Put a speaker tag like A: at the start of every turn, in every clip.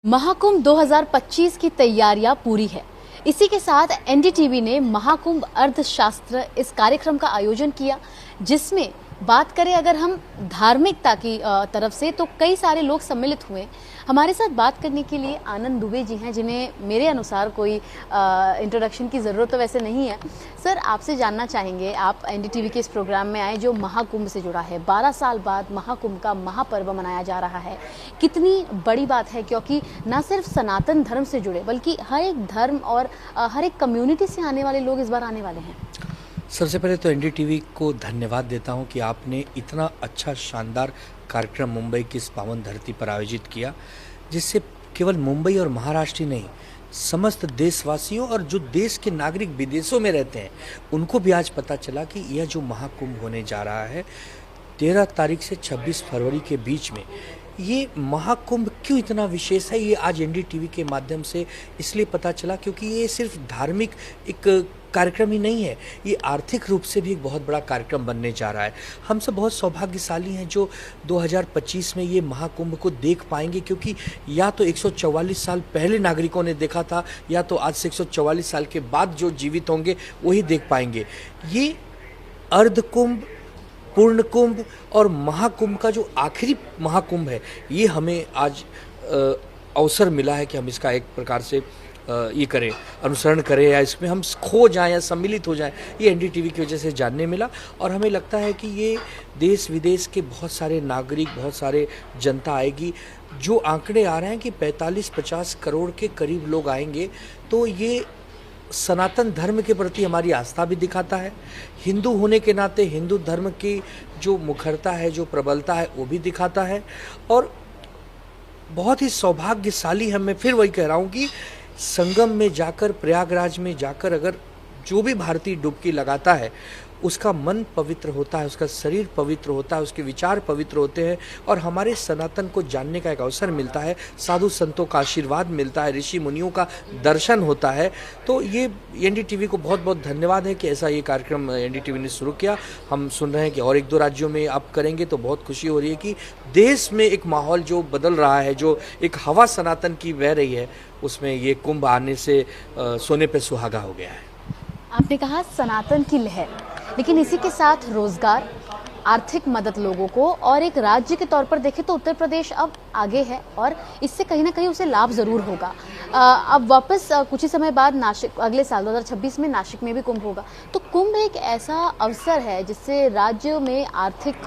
A: महाकुंभ 2025 की तैयारियां पूरी है। इसी के साथ एनडीटीवी ने महाकुंभ अर्थशास्त्र इस कार्यक्रम का आयोजन किया, जिसमें बात करें अगर हम धार्मिकता की तरफ से तो कई सारे लोग सम्मिलित हुए। हमारे साथ बात करने के लिए आनंद दुबे जी हैं, जिन्हें मेरे अनुसार कोई इंट्रोडक्शन की ज़रूरत तो वैसे नहीं है। सर, आपसे जानना चाहेंगे, आप एनडीटीवी के इस प्रोग्राम में आए जो महाकुंभ से जुड़ा है। 12 साल बाद महाकुंभ का महापर्व मनाया जा रहा है। कितनी बड़ी बात है, क्योंकि न सिर्फ सनातन धर्म से जुड़े बल्कि हर एक धर्म और हर एक कम्युनिटी से आने वाले लोग इस बार आने वाले हैं।
B: सबसे पहले तो एनडीटीवी को धन्यवाद देता हूं कि आपने इतना अच्छा शानदार कार्यक्रम मुंबई की इस पावन धरती पर आयोजित किया, जिससे केवल मुंबई और महाराष्ट्र ही नहीं, समस्त देशवासियों और जो देश के नागरिक विदेशों में रहते हैं उनको भी आज पता चला कि यह जो महाकुंभ होने जा रहा है 13 तारीख से 26 फरवरी के बीच में, ये महाकुंभ क्यों इतना विशेष है, ये आज एनडीटीवी के माध्यम से इसलिए पता चला क्योंकि ये सिर्फ धार्मिक एक कार्यक्रम ही नहीं है, ये आर्थिक रूप से भी एक बहुत बड़ा कार्यक्रम बनने जा रहा है। हम सब बहुत सौभाग्यशाली हैं जो 2025 में ये महाकुंभ को देख पाएंगे, क्योंकि या तो 144 साल पहले नागरिकों ने देखा था, या तो आज से 144 साल के बाद जो जीवित होंगे वही देख पाएंगे। ये अर्धकुंभ, पूर्ण कुंभ और महाकुंभ का जो आखिरी महाकुंभ है, ये हमें आज अवसर मिला है कि हम इसका एक प्रकार से ये करें, अनुसरण करें या इसमें हम खो जाएं या सम्मिलित हो जाएं। ये एनडीटीवी की वजह से जानने मिला और हमें लगता है कि ये देश विदेश के बहुत सारे नागरिक, बहुत सारे जनता आएगी। जो आंकड़े आ रहे हैं कि 45-50 करोड़ के करीब लोग आएंगे, तो ये सनातन धर्म के प्रति हमारी आस्था भी दिखाता है। हिंदू होने के नाते हिंदू धर्म की जो मुखरता है, जो प्रबलता है, वो भी दिखाता है। और बहुत ही सौभाग्यशाली हम, मैं फिर वही कह रहा हूँ कि संगम में जाकर, प्रयागराज में जाकर अगर जो भी भारतीय डुबकी लगाता है उसका मन पवित्र होता है, उसका शरीर पवित्र होता है, उसके विचार पवित्र होते हैं और हमारे सनातन को जानने का एक अवसर मिलता है, साधु संतों का आशीर्वाद मिलता है, ऋषि मुनियों का दर्शन होता है। तो ये एनडीटीवी को बहुत बहुत धन्यवाद है कि ऐसा ये कार्यक्रम एनडीटीवी ने शुरू किया। हम सुन रहे हैं कि और 1-2 राज्यों में आप करेंगे, तो बहुत खुशी हो रही है कि देश में एक माहौल जो बदल रहा है, जो एक हवा सनातन की बह रही है, उसमें ये कुंभ आने से सोने पे सुहागा हो गया है।
A: आपने कहा सनातन की लहर, लेकिन इसी के साथ रोजगार, आर्थिक मदद लोगों को, और एक राज्य के तौर पर देखें तो उत्तर प्रदेश अब आगे है और इससे कहीं ना कहीं उसे लाभ जरूर होगा। अब वापस कुछ ही समय बाद नासिक, अगले साल 2026 में नासिक में भी कुंभ होगा। तो कुंभ एक ऐसा अवसर है जिससे राज्य में आर्थिक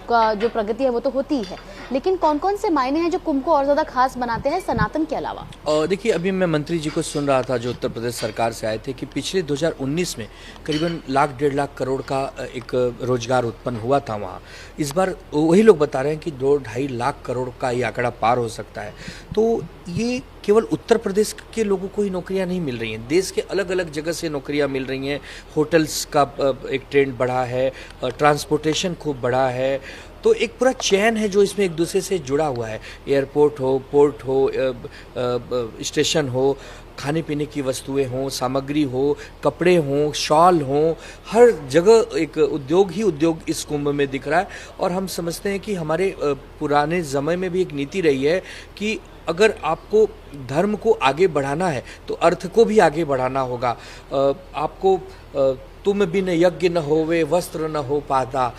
A: का जो प्रगति है वो तो होती ही है, लेकिन कौन कौन से मायने हैं जो कुंभ को और ज़्यादा खास बनाते हैं सनातन के अलावा?
B: देखिए, अभी मैं मंत्री जी को सुन रहा था जो उत्तर प्रदेश सरकार से आए थे कि पिछले 2019 में करीबन 1-1.5 लाख करोड़ का एक रोजगार उत्पन्न हुआ था वहाँ। इस बार वही लोग बता रहे हैं कि 2-2.5 लाख करोड़ का ये आंकड़ा पार हो सकता है। तो ये केवल उत्तर प्रदेश के लोगों को ही नौकरियां नहीं मिल रही हैं, देश के अलग अलग जगह से नौकरियां मिल रही हैं। होटल्स का एक ट्रेंड बढ़ा है, ट्रांसपोर्टेशन खूब बढ़ा है, तो एक पूरा चैन है जो इसमें एक दूसरे से जुड़ा हुआ है। एयरपोर्ट हो, पोर्ट हो, स्टेशन हो, खाने पीने की वस्तुएं हों, सामग्री हो, कपड़े हों, शॉल हों, हर जगह एक उद्योग ही उद्योग इस कुंभ में दिख रहा है। और हम समझते हैं कि हमारे पुराने समय में भी एक नीति रही है कि अगर आपको धर्म को आगे बढ़ाना है तो अर्थ को भी आगे बढ़ाना होगा। आपको तुम बिन यज्ञ न होवे वस्त्र न हो पाता,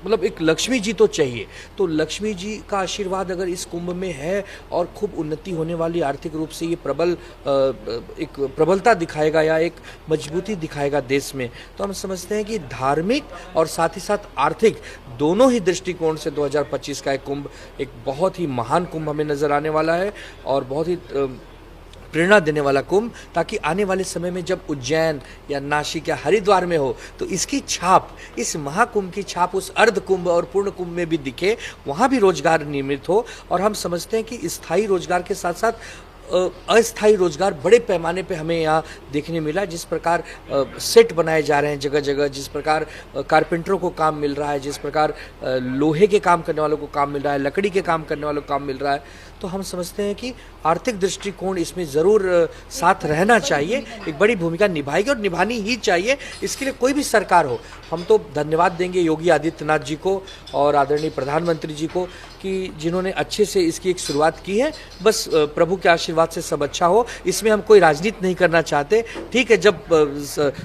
B: मतलब एक लक्ष्मी जी तो चाहिए। तो लक्ष्मी जी का आशीर्वाद अगर इस कुंभ में है और खूब उन्नति होने वाली, आर्थिक रूप से ये एक प्रबलता दिखाएगा या एक मजबूती दिखाएगा देश में, तो हम समझते हैं कि धार्मिक और साथ ही साथ आर्थिक दोनों ही दृष्टिकोण से 2025 का एक कुंभ एक बहुत ही महान कुंभ हमें नजर आने वाला है और बहुत ही प्रेरणा देने वाला कुंभ, ताकि आने वाले समय में जब उज्जैन या नासिक या हरिद्वार में हो तो इसकी छाप, इस महाकुंभ की छाप उस अर्ध कुंभ और पूर्ण कुंभ में भी दिखे, वहाँ भी रोजगार निर्मित हो। और हम समझते हैं कि स्थायी रोजगार के साथ साथ अस्थायी रोजगार बड़े पैमाने पे हमें यहाँ देखने मिला। जिस प्रकार सेट बनाए जा रहे हैं जगह जगह, जिस प्रकार कारपेंटरों को काम मिल रहा है, जिस प्रकार लोहे के काम करने वालों को काम मिल रहा है, लकड़ी के काम करने वालों को काम मिल रहा है, तो हम समझते हैं कि आर्थिक दृष्टिकोण इसमें ज़रूर साथ रहना चाहिए, एक बड़ी भूमिका निभाएगी और निभानी ही चाहिए। इसके लिए कोई भी सरकार हो, हम तो धन्यवाद देंगे योगी आदित्यनाथ जी को और आदरणीय प्रधानमंत्री जी को कि जिन्होंने अच्छे से इसकी एक शुरुआत की है। बस प्रभु के आशीर्वाद से सब अच्छा हो। इसमें हम कोई राजनीति नहीं करना चाहते। ठीक है, जब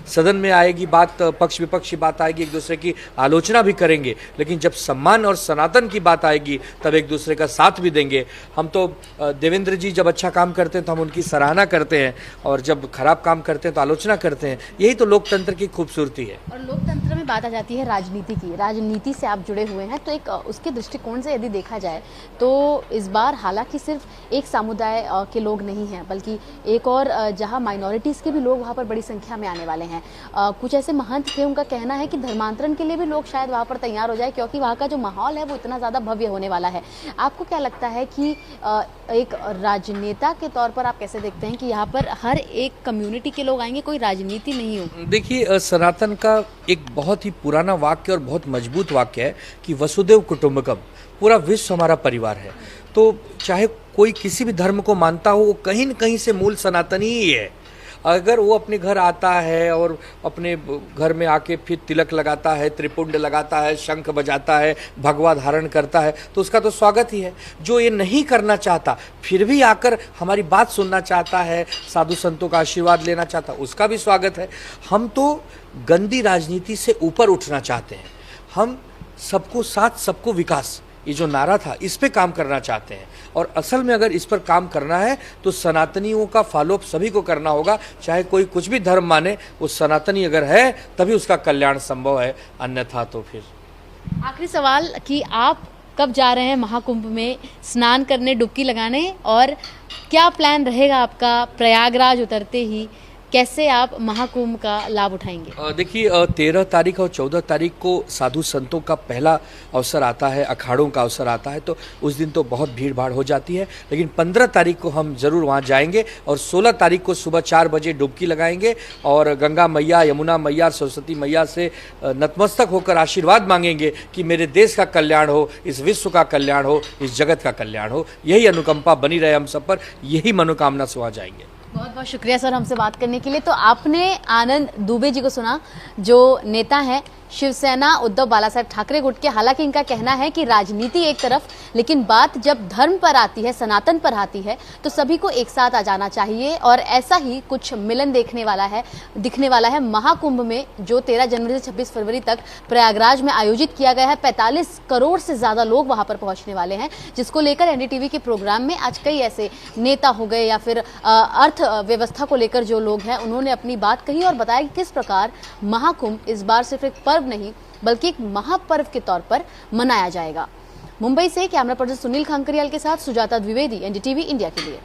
B: सदन में आएगी बात, पक्ष विपक्ष की बात आएगी, एक दूसरे की आलोचना भी करेंगे, लेकिन जब सम्मान और सनातन की बात आएगी तब एक दूसरे का साथ भी देंगे। हम तो देवेंद्र जी जब अच्छा काम करते हैं तो हम उनकी सराहना करते हैं, और जब खराब काम करते हैं तो आलोचना करते हैं। यही तो लोकतंत्र की खूबसूरती है।
A: और लोकतंत्र में बात आ जाती है राजनीति की। राजनीति से आप जुड़े हुए हैं, तो एक उसके दृष्टिकोण से यदि देखा जाए तो इस बार हालांकि सिर्फ एक समुदाय के लोग नहीं हैं, बल्कि एक और जहां माइनॉरिटीज़ के भी लोग वहां पर बड़ी संख्या में आने वाले हैं। कुछ ऐसे महंत थे, उनका कहना है कि धर्मांतरण के लिए भी लोग शायद वहां पर तैयार हो जाए, क्योंकि वहां का जो माहौल है वो इतना ज़्यादा भव्य होने वाला है। आपको क्या लगता है कि एक राजनेता के तौर पर आप कैसे देखते हैं कि यहाँ पर हर एक कम्युनिटी के लोग आएंगे, कोई राजनीति नहीं हो?
B: देखिए, सनातन का एक बहुत ही पुराना वाक्य और बहुत मजबूत वाक्य है कि वसुदेव कुटुंबकम, पूरा विश्व हमारा परिवार है। तो चाहे कोई किसी भी धर्म को मानता हो, वो कहीं न कहीं से मूल सनातनी ही है। अगर वो अपने घर आता है और अपने घर में आके फिर तिलक लगाता है, त्रिपुंड लगाता है, शंख बजाता है, भगवा धारण करता है, तो उसका तो स्वागत ही है। जो ये नहीं करना चाहता, फिर भी आकर हमारी बात सुनना चाहता है, साधु संतों का आशीर्वाद लेना चाहता है, उसका भी स्वागत है। हम तो गंदी राजनीति से ऊपर उठना चाहते हैं। हम सबको साथ, सबको विकास, ये जो नारा था, इस पे काम करना चाहते हैं। और असल में अगर इस पर काम करना है तो सनातनियों का फॉलोअप सभी को करना होगा। चाहे कोई कुछ भी धर्म माने, वो सनातनी अगर है तभी उसका कल्याण संभव है, अन्यथा तो फिर।
A: आखिरी सवाल कि आप कब जा रहे हैं महाकुंभ में स्नान करने, डुबकी लगाने, और क्या प्लान रहेगा आपका प्रयागराज उतरते ही? कैसे आप महाकुंभ का लाभ उठाएंगे?
B: देखिए, 13 तारीख और 14 तारीख को साधु संतों का पहला अवसर आता है, अखाड़ों का अवसर आता है, तो उस दिन तो बहुत भीड़ भाड़ हो जाती है। लेकिन 15 तारीख को हम जरूर वहाँ जाएंगे और 16 तारीख को सुबह 4 बजे डुबकी लगाएंगे और गंगा मैया, यमुना मैया, सरस्वती मैया से नतमस्तक होकर आशीर्वाद मांगेंगे कि मेरे देश का कल्याण हो, इस विश्व का कल्याण हो, इस जगत का कल्याण हो। यही अनुकंपा बनी रहे हम सब पर, यही मनोकामना से वहाँ जाएंगे।
A: बहुत बहुत शुक्रिया सर हमसे बात करने के लिए। तो आपने आनंद दुबे जी को सुना, जो नेता है शिवसेना उद्धव बालासाहेब ठाकरे गुट के। हालांकि इनका कहना है कि राजनीति एक तरफ, लेकिन बात जब धर्म पर आती है, सनातन पर आती है, तो सभी को एक साथ आ जाना चाहिए। और ऐसा ही कुछ मिलन दिखने वाला है महाकुंभ में, जो 13 जनवरी से 26 फरवरी तक प्रयागराज में आयोजित किया गया है। 45 करोड़ से ज्यादा लोग वहां पर पहुंचने वाले हैं, जिसको लेकर एनडीटीवी के प्रोग्राम में आज कई ऐसे नेता हो गए या फिर अर्थव्यवस्था को लेकर जो लोग हैं, उन्होंने अपनी बात कही और बताया कि किस प्रकार महाकुंभ इस बार सिर्फ एक पर्व नहीं बल्कि एक महापर्व के तौर पर मनाया जाएगा। मुंबई से कैमरा पर्सन सुनील खंकरियाल के साथ सुजाता द्विवेदी, एनडीटीवी इंडिया के लिए।